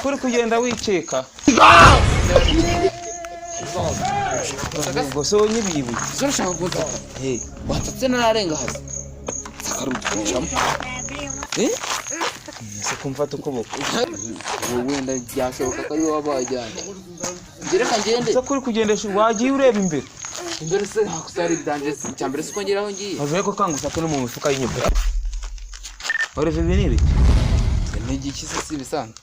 kuri kugenda wiceka gusa nyibibu zirashaka kuza watatse nararenga hasi sakarucamo se kumfata ukuboko wenda byashoboka ko ari wowe wabajyanye ngereka ngende se kuri kugendesha wagiye ureba imbere se hakusari danje cyambere siko ngeraho ngiye bavuye ko kangusa ko no mu mifuka y'inyuma oreve biniri n'igi kisi si bisanzwe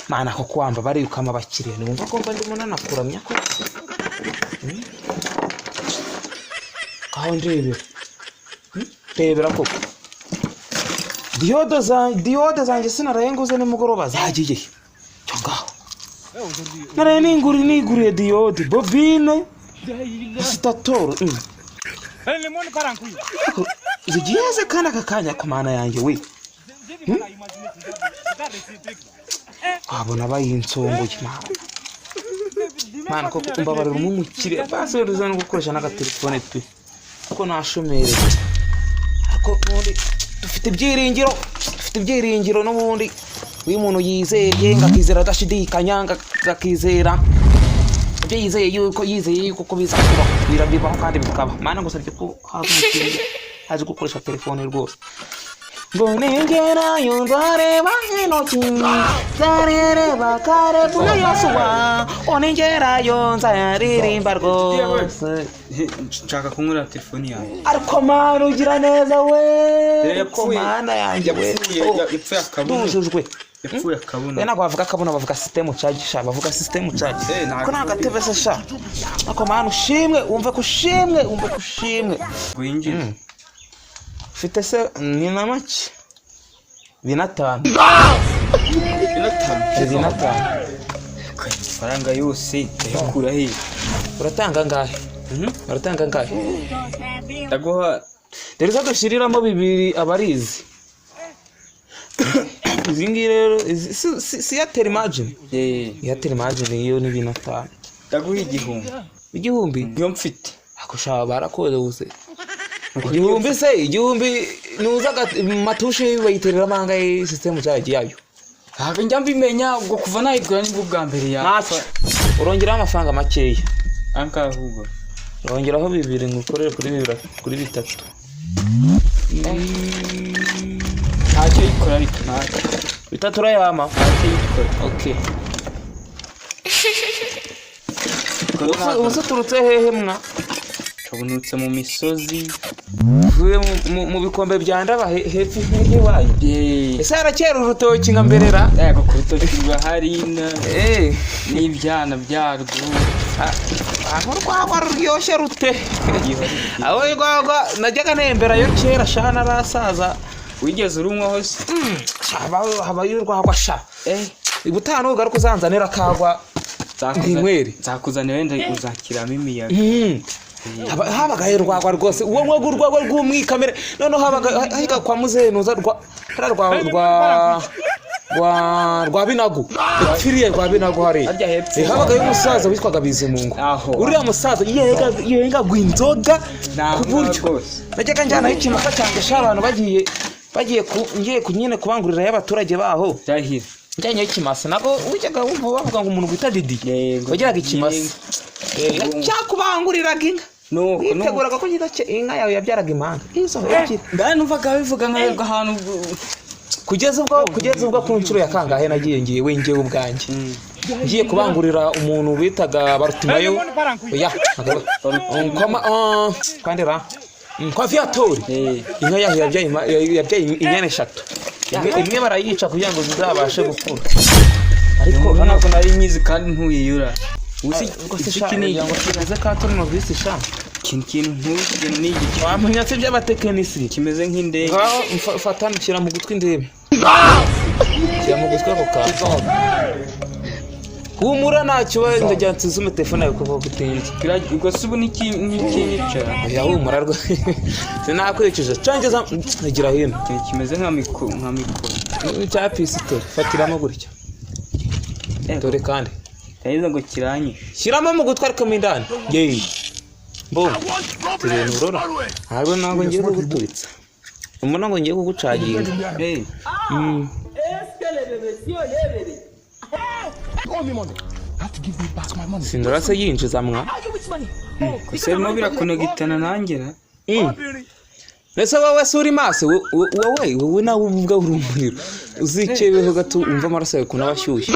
mana ko kwamba bari ukama bakiriye numva ko mba ndimo nanakuramya ko aho ndebera koko diode zanjye sinarayenguze nimugoroba zagiye cyo ngaho naraye niguriye diode bobine stator zigiye kana kakanya kumana yanjye we abona bayinsongoye mana ko kumbabarira umumukire basoreza no gukoresha n'agatelefone twe kuko nashomere ako muri dufite ibyiringiro n'ubundi uyu muntu yizeye ngakizera adashidikanya ngakizera ibyo yizeye yuko biza kuba birabibaho kandi bikaba mana ngusabye ko hazi gukoresha telefone rwose Bonengera yunzareba intoki zarereba kare buna yosuwa onengera yunzaririmba rwose nshaka kunyura telefoni yawe ariko mana ugira neza we ko mana yanjye we yapfuye akabona yapfuye akabona nako bavuga akabona bavuga system charge sha bavuga system charge ko nagatebe se sha ariko mana ushimwe umve kushimwe gwinjira Fite se ni na make binatanu faranga yose yakura he uratanga ngahe ndaguha rero zadushiriramo bibiri abarizi izingi rero si ya termargin ya termargin iyo ni binatanu ndaguha igihumbi yo mfite akoshaba barakoze gusa igihumbi nuzaga matushe bayiterera mangaye system cyaje yayo ntabwo njya mbimenya ubwo kuva nayigura nibwo bwa mbere ya urongeraho amafaranga makeya ankahugo urongeraho bibiri ngukorere kuri bitatu ntacyo ikora ariko bitatu urayama ntacyo ikora okay ubu turutse hehe mwa kabunutse mu misozi mu bikombe bya ndaba hepfo hewaye ese harakera urutoki nka mberera yego ku rutoki rwahari n'ibyana byarwo aho rwagwa ruryoshye rute aho rwagwa najyaga nembera yo kera shana arasaza wigeze urumwa hose habayo rwagwa sha ibutano ugaruka uzanzanira kagwa inkweri nzakuzanira wenda uzakiramo imiyaga habagaye rwagwa rwose uwo mwago urwagwa rw'umwikamere noneho habaga higa kwa muzenuza rwa binago ipfiriye rwa binago hari habagaye umusaza witwaga Bizimungu uriya musaza yenga gwinzoga ku buryo najyaga njyana ikimasa cyanjye cy'abantu bagiye ngiye kunyine kubangurira y'abaturage baho cyahira njyanye ikimasa nako ujyaga wumva bavuga ngo umuntu gwita Didi wagiraga ikimasa cyakubanguriraga inka no witeguraga ko nyita inka yawe yabyaraga imanga izo ebyiri numvaga bivuga nka ahantu kugeza ubwo ku nshuro ya kangahe nagiye ngewe ubwanjye ngiye kubangurira umuntu bitaga Barutimayo ya kandera kwa Viatori inka yaho yabyaye inyana 3 imwe barayica kugira ngo zizabashe gukura ariko ntabwo nari nyizi kandi ntuyiyura Iki ngo kimeze ka turnovisi sha. kintu nk'iki ni iki Wamenya se by'abatekinisi. kimeze nk'indege. Ngaho fatanukira mu gutwi ndebe. Kira mu gutwi ako ka. Humura ntacyo wenda jyansizume telefone yawe kuva gutinze. Ubwo se ubu n'ikinyica. Ya humura rwo. Sinakwicuza. Cangeza ngira hino. Kimeze nka mikoro. Cya pisito fatiramo gutya. Dore kandi. Yagize ngo kiranyishe. Shiramo mu gutwi ariko mindani. Yeee. Bo. Tire urora. Hariho ntabwo ngiye kuguturitsa. Umuntu ngo ngiye kugucaginga. Sindora se yinjiza mwa. Kuse no birakonegitana nangera. Nese wowe suri maso wowe nawe uvuga urumuriro. Uzikebeho gato umva amaraso yawe kunabashyushye.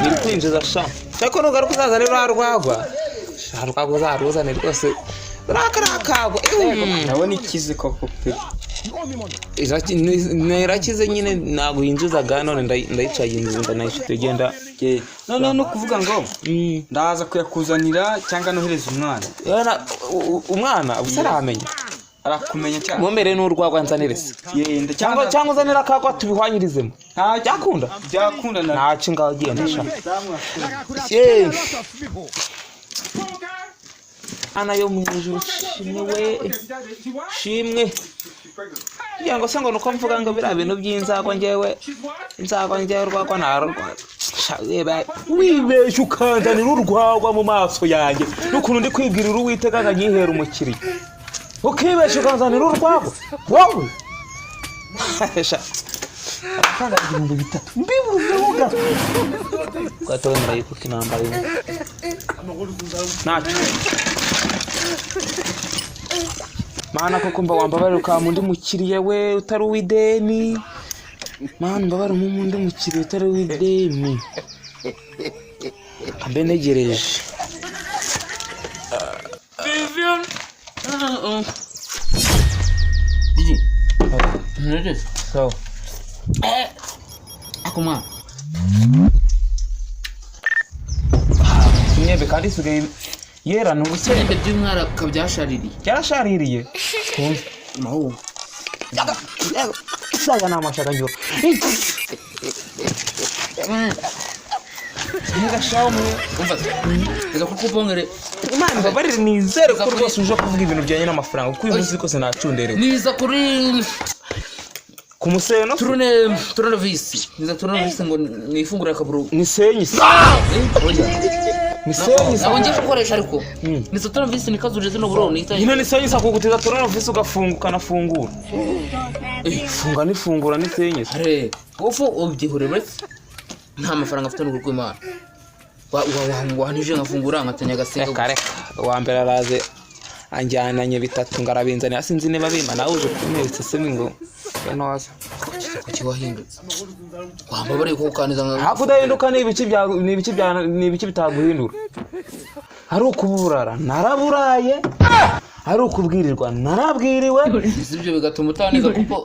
Ni kwinjiza sha. Cyako nugaruka uzaza rero arwagwa. Sharwagwa zaruzane rwose. Rakarakago. Nabona ikize koko pe. Nerakize nyine nago yinjizaga none ndayicaginze ndanayishite genda. No kuvuga ngo ndaza kuyakuzanira cyangwa nohereza umwana. Yana umwana usaramenya. Arakumenya cyane. Mumbere n'urwagwa nzanirese. Yenda cyangwa uzanira kakwa tubihwanyirizemo. Nta byakunda na. Ntaci ngaho genda sha. Ana yo mwijuru shimwe yango sango nuko mvuga ngo bira bintu by'inzagwa ngewe urwagwa narwa shaba wibeshe ukanzanira urwagwa mu maso yanjye n'ukuntu ndi kwibwirira uwiteka nkanyihera umukiri ukibeshe ukanzanira urwagwa wowe sha akanga ibintu bitatu mbibuvuga gatowe murayikuka inambaye nacho Mana koko mba wambabaruka mu ndi mukiriye we utari uwideni. Mana mbabaru mu ndi mukiriye utari uwideni. Kambe negereje. Vivian. Nede. So. Akuma. Nyebe kandi suge yera n'ubuse Ibyo by'umwara kabyashaririye. Yarashaririye. Maho. Saga namashaka njyo. Niga shamu Umva. Ega kukupongere. Imana babarire nizere ko rwose uje kuvuga ibintu byanye n'amafaranga kuko uyu munsi kose nacunderewe. Niza kuri Ku museno turnovisi. Niza turnovisi ngo nifungura kaburu. Nisenyi. Nisenyi. Nabonje gukoresha ariko. Niza turnovisi nikazuje zino buro nita. Nyine nisenyi sakuguteza turnovisi ugafunguka nafungura. Funga nifungura nisenyi. Are. Ofu obyihure bese. Nta mafaranga afite n'urugo Imana. Wanije nkafungura nkatanya gasenga. Kareka wa mbere araze anjyananye bitatu ngarabinzane asinzi niba bima nawe uje kumeretsa se ngo noza kuki wahindutse wambabare ko ukaniza nka hakudahinduka n'ibiki bitaguhindura hari ukuburara naraburaye hari ukubwirirwa narabwiriwe ibyo bigatuma utaniza kuko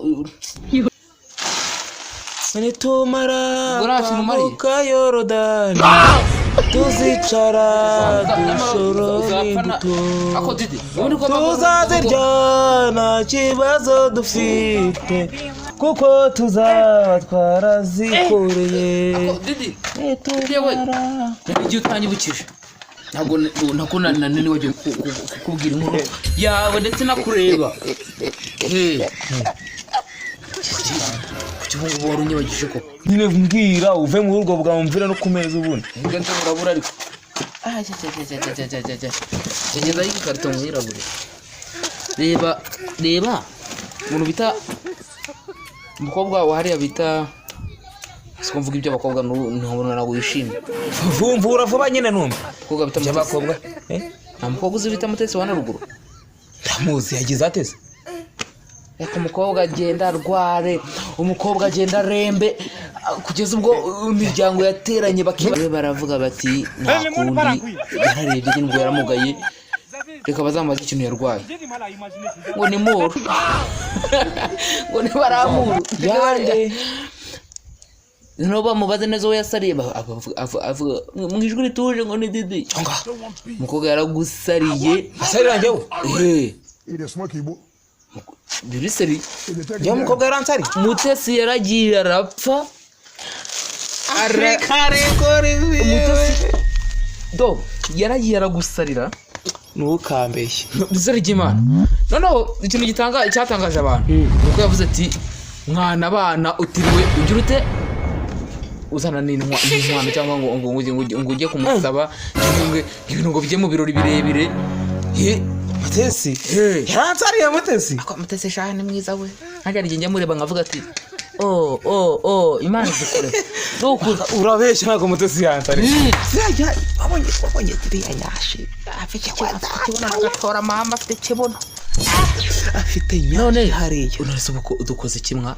nitumara kwambuka Yorodani tuzicara dushorore imbuto tuzazirya nta kibazo dufite kuko tuzaba twarazikoreye nitumara igihe utanyibukije ntabwo nanone wagiye kukubwira inkuru yawe ndetse nakureba Chungu wari unyibagije ko nyine mbwira uve mu rugo bwa mvira no kumeza ubundi nge ndabura ariko cyagenda yikarto mwirabure reba umuntu bita umukobwa wahariya bita sikumvuga ibyo abakobwa ntabona nago yishimye vumvura vuba nyine numva umukobwa bita abakobwa nta mukobwa uzi bita Mutesi wa Naruguru ndamuzi yagize atese Eko umukobwa agenda arware umukobwa agenda rembe kugeza ubwo imiryango yateranye baravuga bati nta kundi yararebye n'ubwo yaramugaye reka bazamaze ikintu yarwaye ngo ni muru ngo ni baramuru yande no bamubaze neza we yasariye avuga mu ijwi rituje ngo ni Didi umukobwa yaragusariye asarira njyewe biriseri njyewe umukobwa yaransari Mutesi yaragiye arapfa Mutesi do yaragiye aragusarira ntukambeshye bizere Imana noneho ikintu cyatangaje abantu nuko yavuze ati mwana abana utiriwe ugira ute uzana n'intwano cyangwa ngo ujye kumusaba ibintu ngo bijye mu birori birebire Mutesi yaransariye Mutesi shaha ni mwiza we ntajya njya mureba nkavuga ati Imana zikore urabeshya ntabwo Mutesi yansariye sirajya wabonye kiriya nyashi afite kibono agatora mama afite kibono afite none hariya unarese uko dukoze kimwa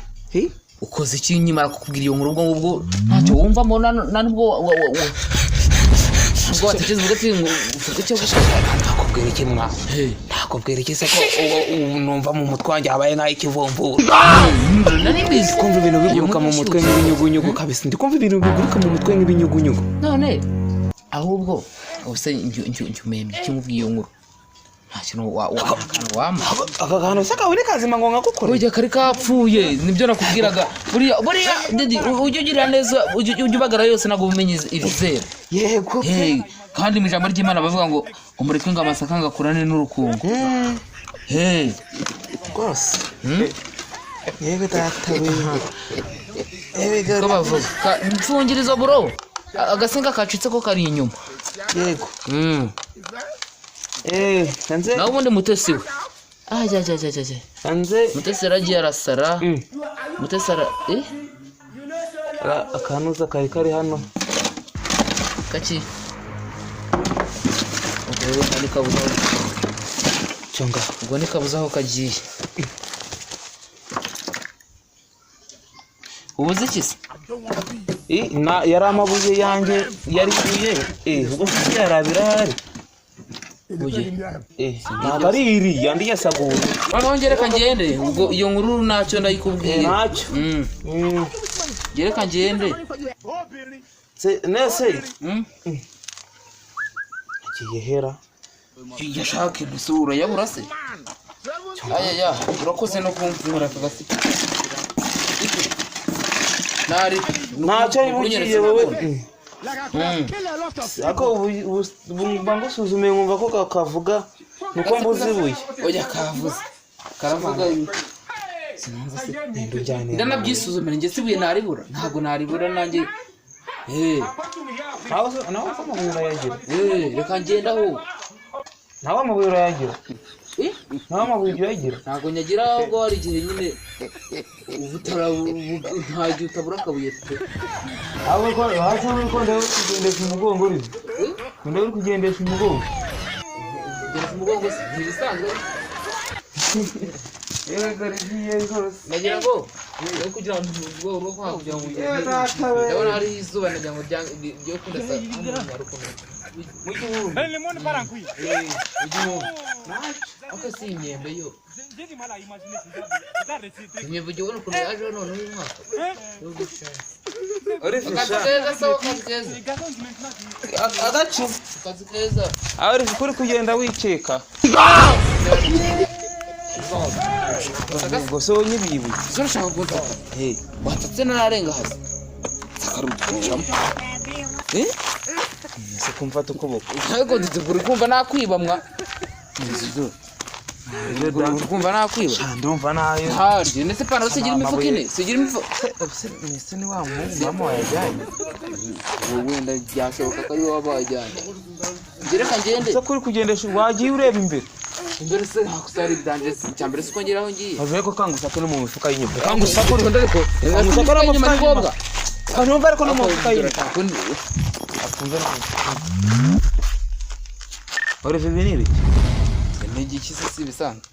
ukoze iki nyimara kukubwira iyo nkuru ubwo ntacyo wumvamo nanubwo ubwo watekereza uvuga ati ngo ufite icyo gushaka nakubwira ikimwa nakubwira iki se ko numva mu mutwe wanjye habaye nk'aho ikivumbura nari mbizi kumva ibintu biguruka mu mutwe nk'ibinyugunyugu kabisa ndi kumva ibintu biguruka mu mutwe nk'ibinyugunyugu none ahubwo ubuse njyumemye kimubwiye iyo nkuru nta kintu wama aka kantu se kabone kazima ngo nkagukore burya kari kapfuye nibyo nakubwiraga buriya Didi ujye ugirira neza ujye ubagara yose ntabwo ubumenye ibizera yego kandi mu ijambo ry'Imana bavuga ngo umureke ngo amasaka ngakurane n'urukungu rwose yego data ko bavuga mfungirizo bro agasenga kacitse ko kari inyuma yego hanze nawe ubundi Mutesi we hanze Mutesi yaragiye arasara Mutesi akanuza kari hano kaki ubwo ni kabuza cyonga ubwo ni kabuza aho kagiye ubuze iki se yari amabuye yanjye yari kuye ubwo yarabira hari ntabwo ari iri yandi yasaguye noneho ngereka ngende ubwo iyo nkuru ntacyo ndayikubwiye ntacyo ngereka ngende nese agiye hera yashaka isura yabura se urakoze no kumvura akagasika nari ntacyo yibukiye wowe ako bangusuzume nkumva ko kavuga nuko mbuze ibuye oya kavuze karavuga sinanza se ndujyane ndanabyisuzumira njye sibuye naribura ntabwo naribura nanjye nawe amabuye urayagira reka ngenda aho nawe amabuye urayagira nawe amabuye urayagira ntabwo nyagira ahubwo hari igihe nyine ntagihe utabura akabuye pe ahubwo ko hasi uri ko ndawe kugendesha umugongo uri ndawe kugendesha umugongo kugendesha umugongo ntibisanzwe nagira ngo yo kugira ngo ubwo bwo kugira ngo ndabona hari izuba nagira ngo ryo kundasa aka si imyembe yo imyembe ujya ubona ukuntu yajeho none uyu mwaka akazi keza sawa akazi keza agacu akazi keza aho uri kugenda wiceka gusa wonyibibuye urashaka kuza watatse nararenga hasi sakaruducamo se kumfata ukuboko ariko dutegura kumva nakwibamwa kumva nakwiba ndumva nayo haryo ndetse ipantaro sigira imifuka ine sigira imifuka ese ni wa muhungu mama wayajyanye wenda byashoboka ko ari wowe wabajyanye ngereka ngende se kuri kugendesha wagiye ureba imbere imbere se hakusari ibyanjye cyambere siko ngeraho ngiye avuye ko kangusaka no mu mifuka y'inyuma kangusaka uri ariko kangusaka no mu mifuka y'inyuma kanumva ariko no mu mifuka y'inyuma akumva no ore venire ni igiki se si bisanzwe